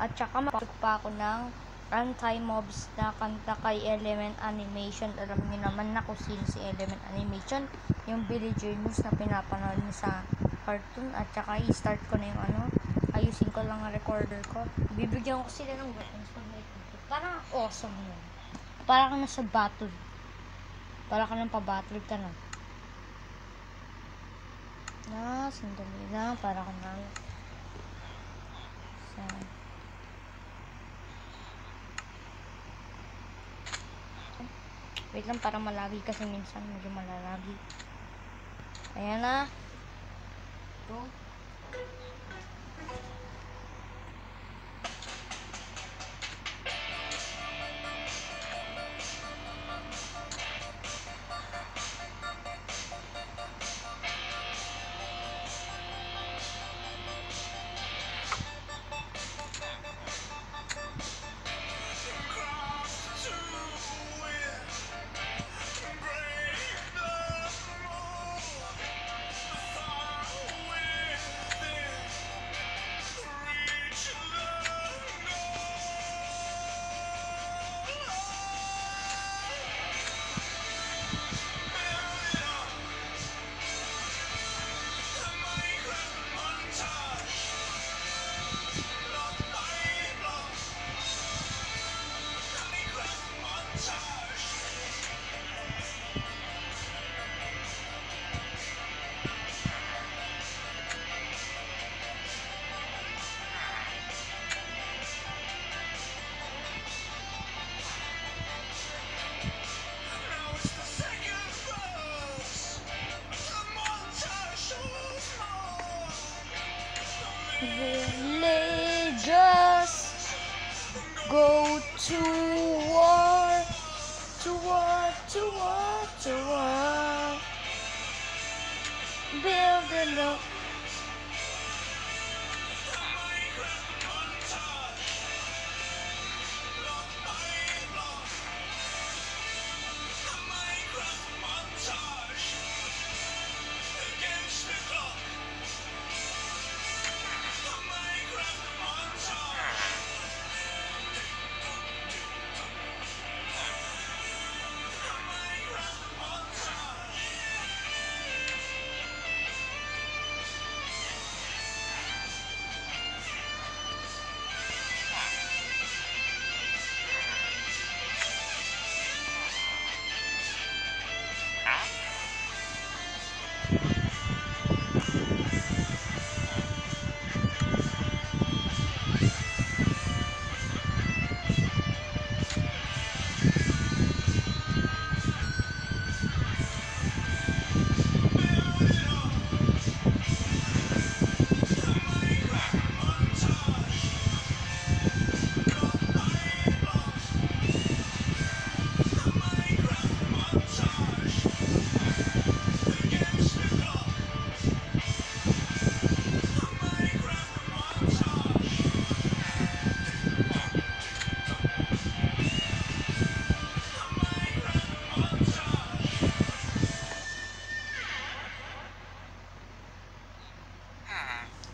At saka mapapag pa ako ng anti-mobs na kanta kay Element Animation. Alam niyo naman na kung sino si Element Animation, yung Villager News na pinapanood niyo sa cartoon. At saka i-start ko na yung ayusin ko lang ang recorder ko. Bibigyan ko sila ng weapons pag may tubig. Parang awesome yun. Parang ka nasa battle. Parang ka nang pa-battle ka na. Sandali lang. Para ka na. Wait lang, para malagi kasi minsan medyo malalagi. Ayan na. Go. Villagers, go to war, to war, to war, to war. Build it up.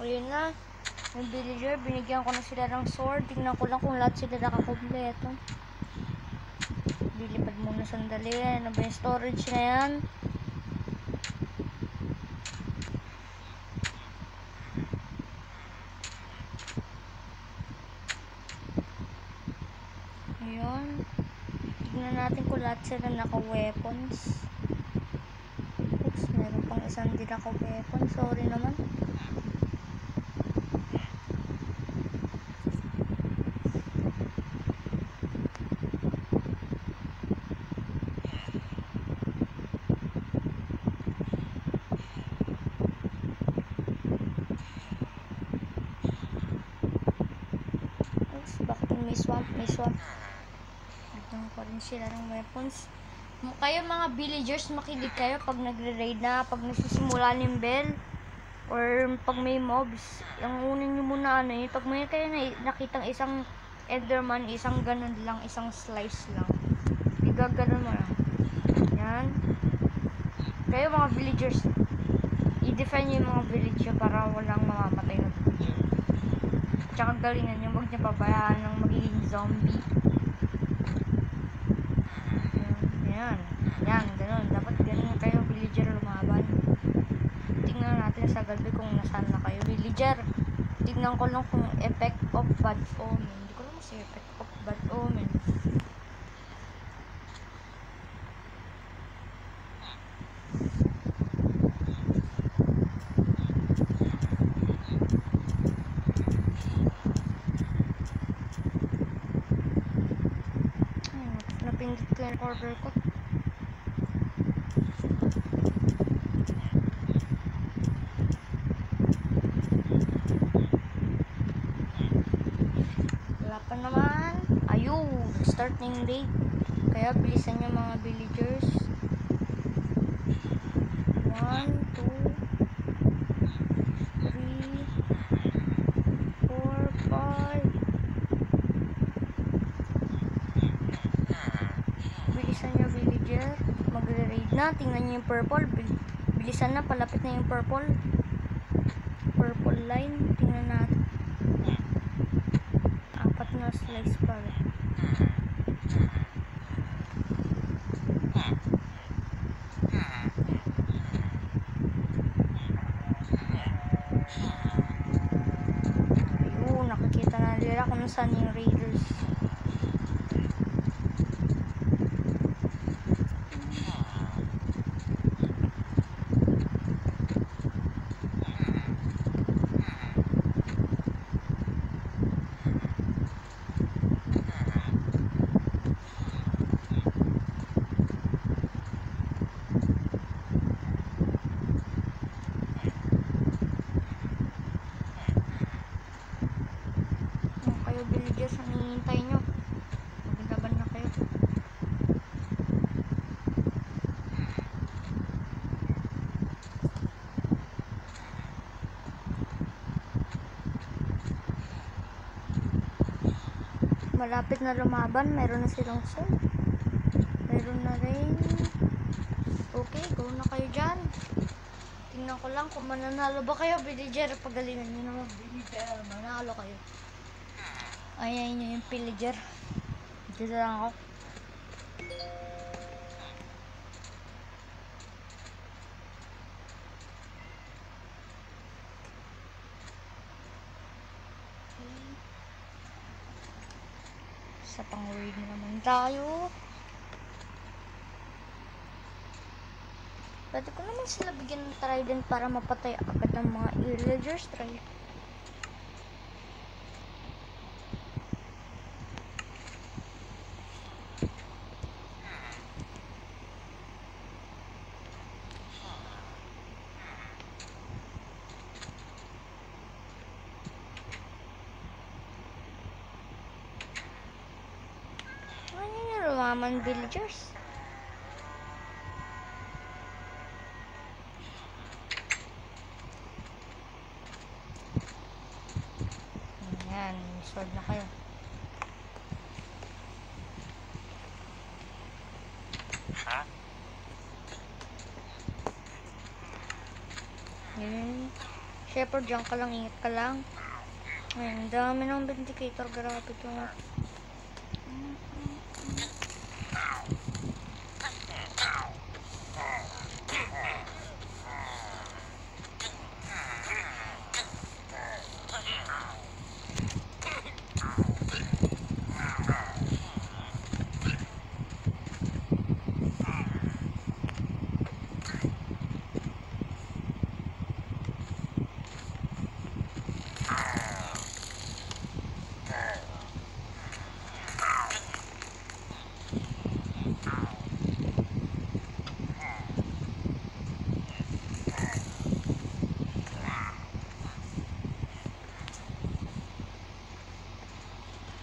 Ayun na, yung villager, binigyan ko na sila ng sword. Tingnan ko lang kung lahat sila nakakompleto. Lilipad muna sandali. Ano ba yung storage na yan? Ayun. Tingnan natin kung lahat sila naka-weapons. Oops, meron pang isang di naka-weapons. Sorry naman. May swamp. Bigyan ko rin sila ng weapons. Kayo mga villagers, makinig kayo pag nagre-raid na, pag nagsisimula ng bell, or pag may mobs. Yung unin nyo muna pag may kayo nakitang isang enderman, isang ganun lang, isang slice lang. Igaganon mo lang. Yan. Kayo mga villagers, i-defend nyo yung mga villager para walang mamamatay na villager. Tsaka galingan niyo, huwag niyo pabayaan ng magiging zombie. Yan. Yan, ganun. Dapat ganun kayo, villager, lumaban. Tingnan natin sa gabi kung nasaan na kayo, villager. Tingnan ko lang kung effect of bad omen. Hindi ko lang kasi effect of bad omen. Napindot ko yung order ko. Wala pa naman. Ayun, start na yung day. Kaya bilisan nyo mga villagers. 1, 2, 3, 4, 5. Bilisan nyo villager. Magre-raid na. Tingnan nyo yung purple. Bilisan na. Palapit na yung purple. Purple line. Tingnan natin. 4 na slice pa. Ayun, nakikita na nila kung saan yung raiders. Villagers, ang hinihintay nyo? Maglaban na kayo. Malapit na lumaban. Meron na silang sword. Meron na rin. Okay, go na kayo dyan. Tingnan ko lang kung mananalo ba kayo, villager. Pagalingan nyo naman, villager. Manalo kayo. Ayan nyo yung villager. Dito lang ako. Sa pang-raid naman tayo. Pwede ko naman sila bigyan ng trident para mapatay agad ng mga villagers. Try. Lumaman villagers. Ayan, sword na kayo. Ayan. Shepherd, dyan ka lang, ingat ka lang. Ayan, dami ng vindicator. Grabe ito.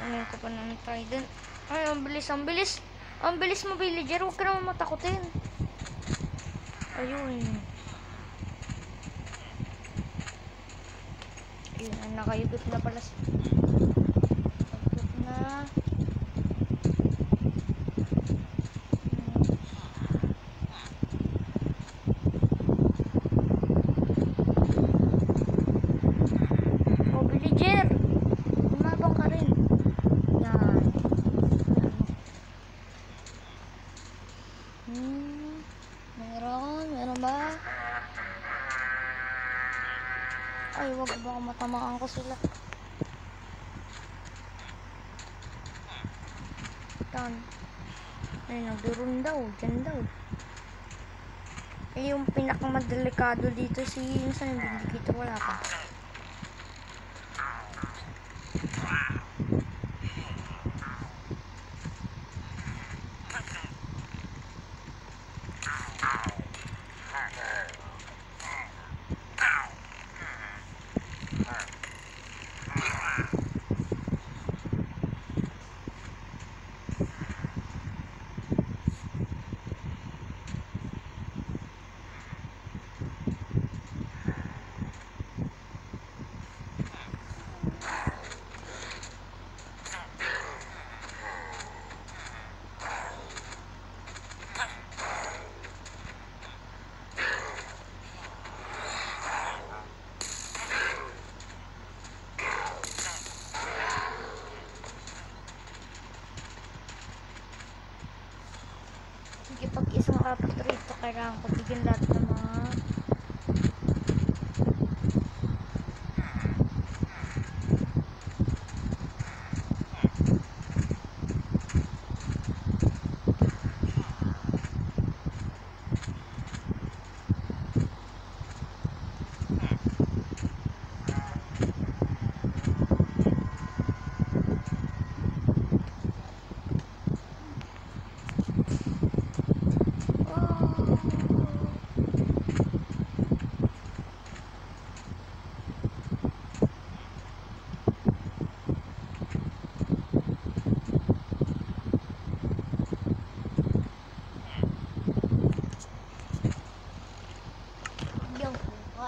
Ngayon ko pa ng trident. Ay, ang bilis, ang bilis. Ang bilis mo, villager. Huwag ka naman matakutin. Ayun. Ayun, nakayugot na pala. Nakayugot na. Oh, villager. Tamaan ko sila. Yan. Ay, nagduron daw. Diyan daw. Eh, yung pinakamadelikado dito si Insan, hindi kita wala pa. Sige, pag isang apat rito, kailangan ko bigyan lahat ng mga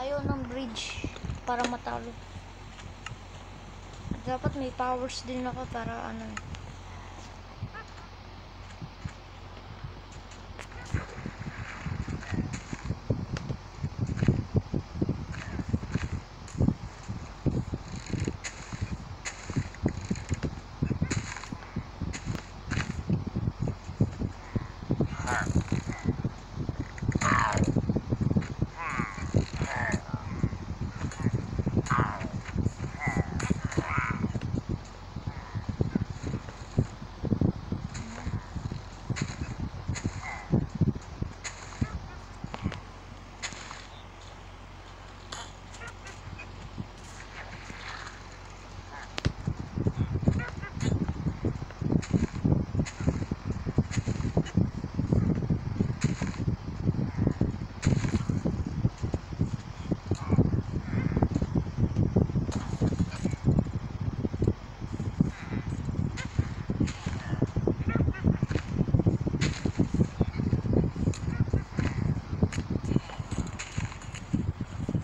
ayaw ng bridge para matalo. Dapat may powers din ako para ano.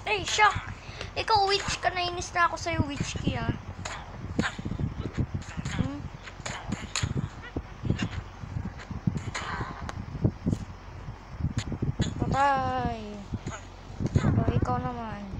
Ay, shock! Ikaw, witch ka, nainis na ako sa'yo, witch key, ah. Patay. So, ikaw naman.